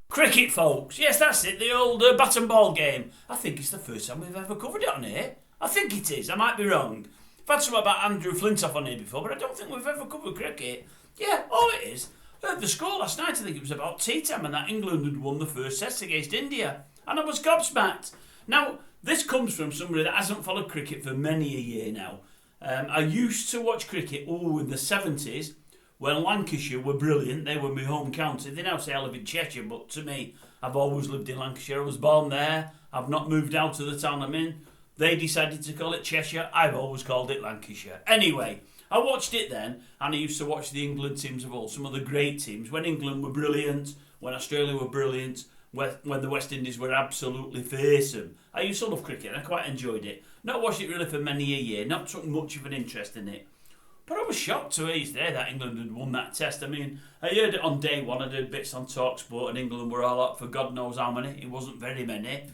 Cricket, folks. Yes, that's it. The old bat and ball game. I think it's the first time we've ever covered it on here. I think it is. I might be wrong. I've had something about Andrew Flintoff on here before, but I don't think we've ever covered cricket. Yeah, all it is. The score last night, I think it was about tea time, and that England had won the first test against India. And I was gobsmacked. Now, this comes from somebody that hasn't followed cricket for many a year now. I used to watch cricket, in the 70s, when Lancashire were brilliant. They were my home county. They now say I live in Cheshire, but to me, I've always lived in Lancashire. I was born there. I've not moved out of the town I'm in. They decided to call it Cheshire. I've always called it Lancashire. Anyway, I watched it then, and I used to watch the England teams of old, some of the great teams, when England were brilliant, when Australia were brilliant, when the West Indies were absolutely fearsome. I used to love cricket, and I quite enjoyed it. Not watched it really for many a year, not took much of an interest in it. But I was shocked to hear today that England had won that test. I mean, I heard it on day one. I did bits on TalkSport, and England were all up for God knows how many. It wasn't very many.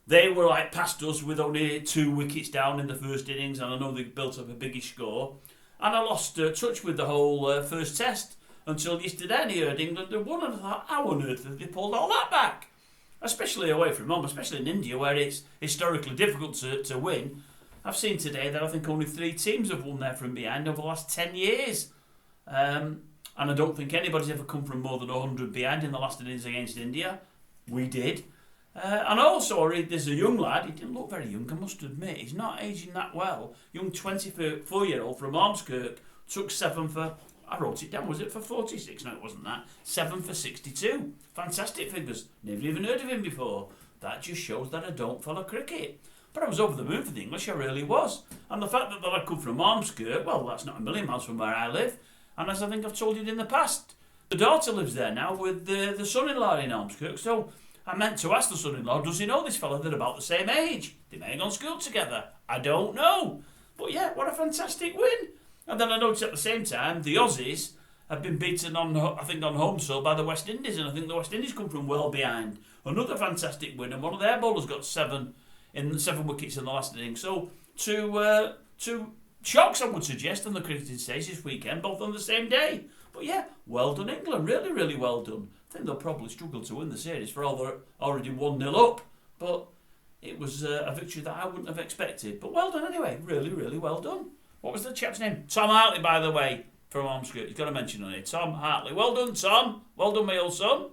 They were like past us with only 2 wickets down in the first innings, and I know they built up a biggish score. And I lost touch with the whole first test until yesterday, and I heard England had won, and I thought, how on earth have they pulled all that back? Especially away from home, especially in India, where it's historically difficult to win. I've seen today that I think only 3 teams have won there from behind over the last 10 years. And I don't think anybody's ever come from more than 100 behind in the last innings against India. We did. And also, I read there's a young lad, he didn't look very young, I must admit, he's not aging that well. Young 24-year-old from Ormskirk took 7 for, I wrote it down, was it for 46? No, it wasn't that. 7 for 62. Fantastic figures. Never even heard of him before. That just shows that I don't follow cricket. But I was over the moon for the English, I really was. And the fact that I come from Ormskirk, well, that's not a million miles from where I live. And as I think I've told you in the past, the daughter lives there now with the son-in-law in Ormskirk. So I meant to ask the son-in-law, does he know this fella? They're about the same age. They may have gone to school together. I don't know. But yeah, what a fantastic win. And then I noticed at the same time, the Aussies have been beaten on home soil by the West Indies. And I think the West Indies come from well behind. Another fantastic win. And one of their bowlers got 7 wickets in the last inning. So two shocks, I would suggest, on the cricketing stage this weekend, both on the same day. But yeah, well done England, really, really well done. I think they'll probably struggle to win the series for all they're already 1-0 up. But it was a victory that I wouldn't have expected. But well done anyway, really, really well done. What was the chap's name? Tom Hartley, by the way, from Ormskirk. You've got to mention on it. Tom Hartley. Well done, Tom. Well done, my old son.